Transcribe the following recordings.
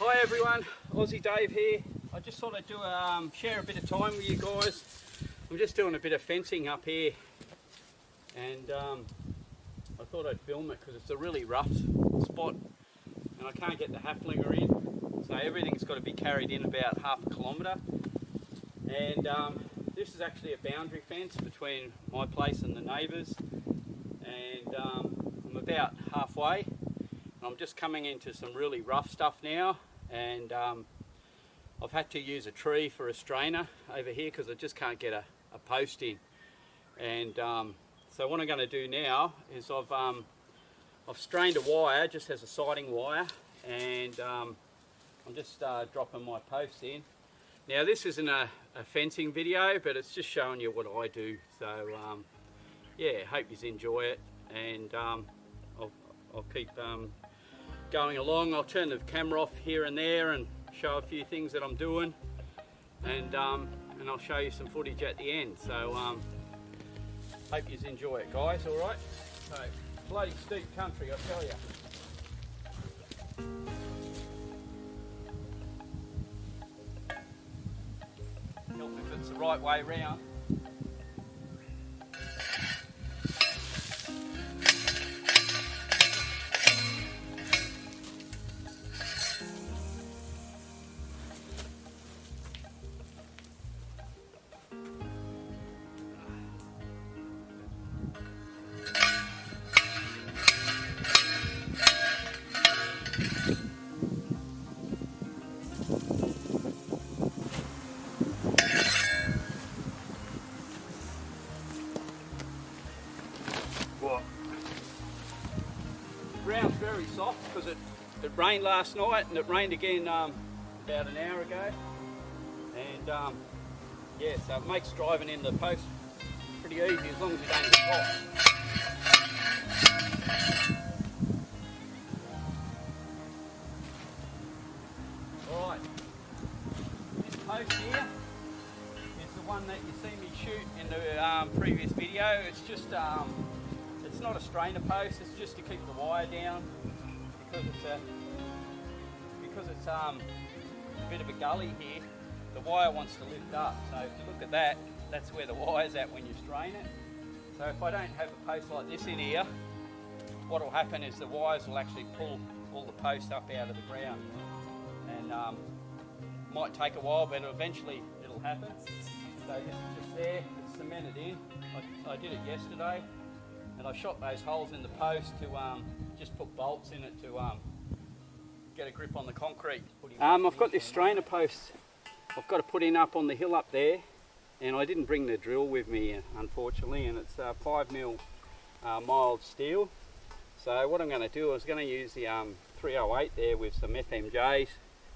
Hi everyone, Aussie Dave here. I just thought I'd do share a bit of time with you guys. I'm just doing a bit of fencing up here, and I thought I'd film it because it's a really rough spot and I can't get the Haflinger in, so everything's got to be carried in about half a kilometre. And this is actually a boundary fence between my place and the neighbours, and I'm about halfway. I'm just coming into some really rough stuff now, and I've had to use a tree for a strainer over here because I just can't get a post in. And so what I'm going to do now is I've strained a wire just as a siding wire, and I'm just dropping my post in. Now this isn't a fencing video, but it's just showing you what I do. So yeah, hope you enjoy it, and I'll keep going along. I'll turn the camera off here and there and show a few things that I'm doing, and I'll show you some footage at the end. So hope you enjoy it, guys. All right. So bloody steep country, I tell you. Help me if it's the right way round. Ground's very soft because it rained last night, and it rained again about an hour ago, and yeah, so it makes driving in the post pretty easy as long as you don't get hot. Alright, this post here is the one that you see me shoot in the previous video. It's just it's not a strainer post, it's just to keep the wire down because it's a bit of a gully here. The wire wants to lift up, so if you look at that, that's where the wire's at when you strain it. So if I don't have a post like this in here, what will happen is the wires will actually pull all the posts up out of the ground, and might take a while, but eventually it'll happen. So this is just there, it's cemented in. I did it yesterday, and I shot those holes in the post to just put bolts in it to get a grip on the concrete. I've got this strainer post I've got to put in up on the hill up there, and I didn't bring the drill with me unfortunately, and it's 5mm mild steel. So what I'm going to do is going to use the 308 there with some FMJs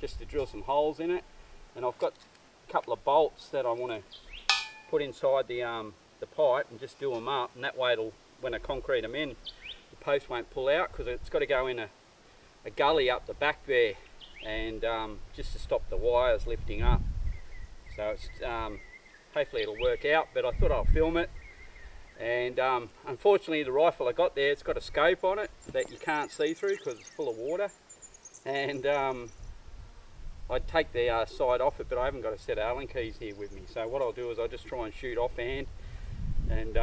just to drill some holes in it, and I've got a couple of bolts that I want to put inside the pipe and just do them up, and that way it'll, when I concrete them in, the post won't pull out because it's got to go in a gully up the back there, and just to stop the wires lifting up. So it's hopefully it'll work out, but I thought I'll film it. And unfortunately the rifle I got there, it's got a scope on it that you can't see through because it's full of water, and I'd take the side off it, but I haven't got a set of Allen keys here with me. So what I'll do is I'll just try and shoot offhand and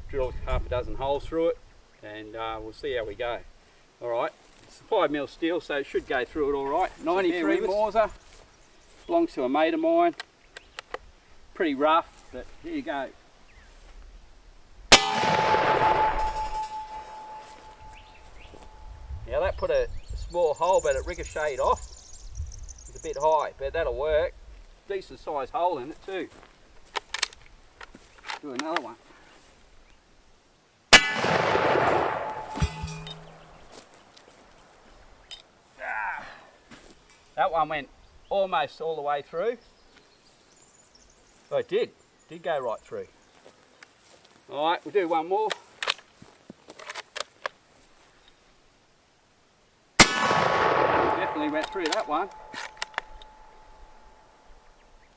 drill half a dozen holes through it, and we'll see how we go. Alright, it's 5mm steel, so it should go through it alright. 93 Mauser, belongs to a mate of mine. Pretty rough, but here you go. Now that put a small hole, but it ricocheted off. It's a bit high, but that'll work. Decent sized hole in it too. Do another one. That one went almost all the way through. Oh, it did go right through. All right, we'll do one more. Definitely went through that one.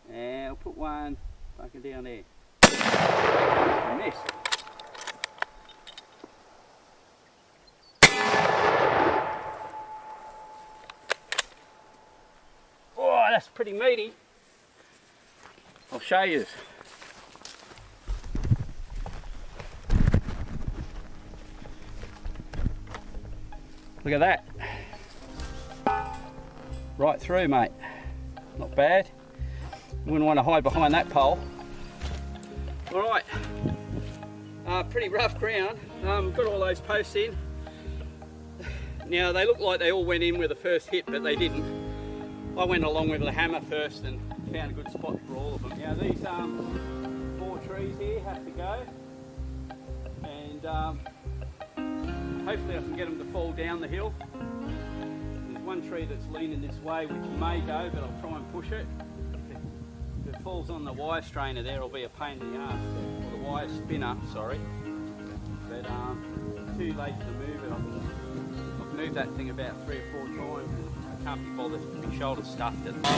And I'll put one fucking down there. I missed. that's pretty meaty. I'll show you. Look at that. Right through, mate. Not bad. Wouldn't want to hide behind that pole. Alright. Pretty rough ground. Got all those posts in. Now they look like they all went in with the first hit, but they didn't. I went along with the hammer first and found a good spot for all of them. Now these 4 trees here have to go, and hopefully I can get them to fall down the hill. There's one tree that's leaning this way which may go, but I'll try and push it. If it falls on the wire strainer there, it'll be a pain in the arse, or the wire spinner, sorry. But too late to move it. I've moved that thing about 3 or 4 times and I can't be bothered. My shoulder's stuffed at the moment.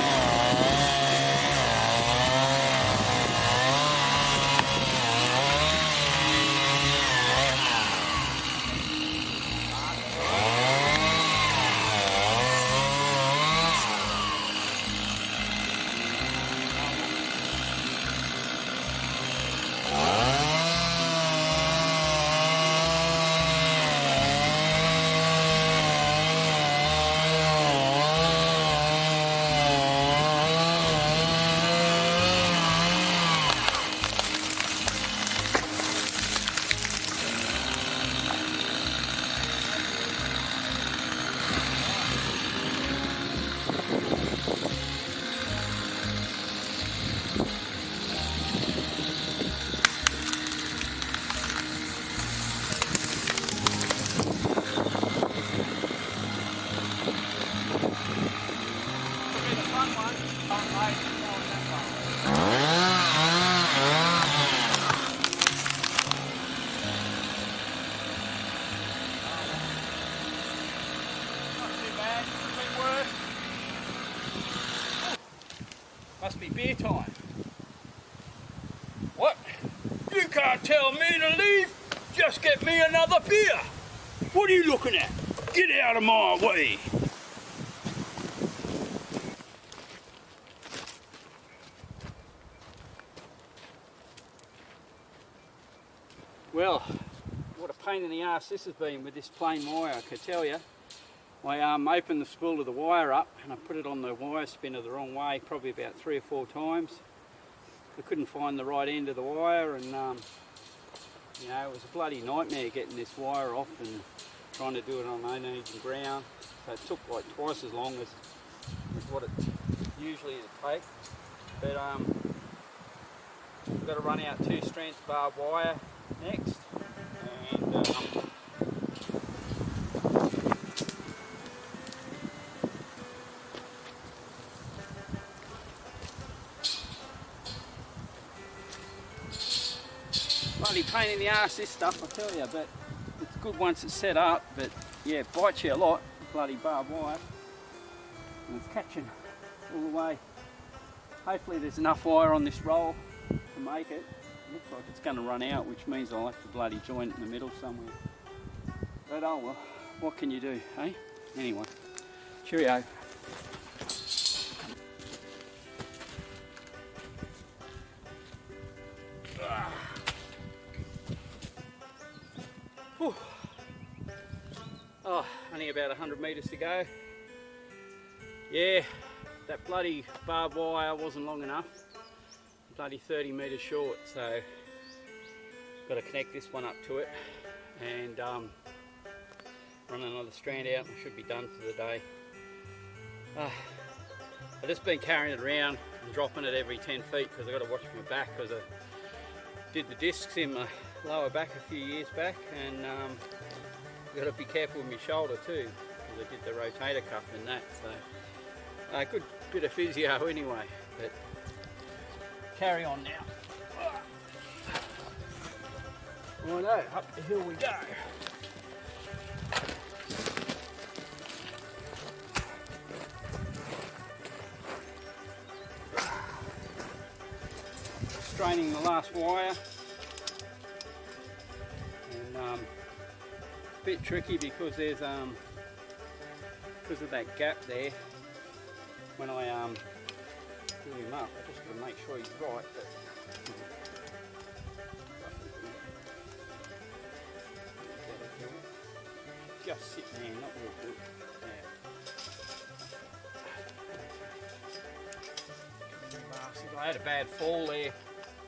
Must be beer time. What? You can't tell me to leave. Just get me another beer. What are you looking at? Get out of my way. Well, what a pain in the arse this has been with this plain wire, I can tell you. I opened the spool of the wire up and I put it on the wire spinner the wrong way, probably about 3 or 4 times. I couldn't find the right end of the wire, and you know, it was a bloody nightmare getting this wire off and trying to do it on uneven ground. So it took like twice as long as what it usually would take. But we've got to run out 2 strands of barbed wire next, and bloody pain in the arse this stuff, I tell you, but it's good once it's set up. But yeah, it bites you a lot, bloody barbed wire, and it's catching all the way. Hopefully there's enough wire on this roll to make it. Looks like it's going to run out, which means I'll have to bloody join it in the middle somewhere. But oh well, what can you do, eh? Anyway, cheerio. Oh, only about 100 metres to go. Yeah, that bloody barbed wire wasn't long enough. Bloody 30 metres short, so got to connect this one up to it and run another strand out and I should be done for the day. I've just been carrying it around and dropping it every 10 feet because I've got to watch my back, because I did the discs in my lower back a few years back, and I've got to be careful with my shoulder too, because I did the rotator cuff and that, so a good bit of physio anyway, but carry on now. Righto, up the hill we go. Straining the last wire, and a bit tricky because there's because of that gap there. When I screw him up. I just got to make sure he's right. But just sitting there, not real good. Yeah. I had a bad fall there.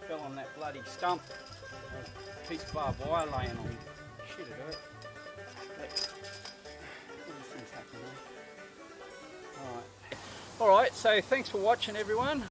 Fell on that bloody stump. A piece of barbed wire laying on me. Shit, it hurt. Alright, so thanks for watching everyone.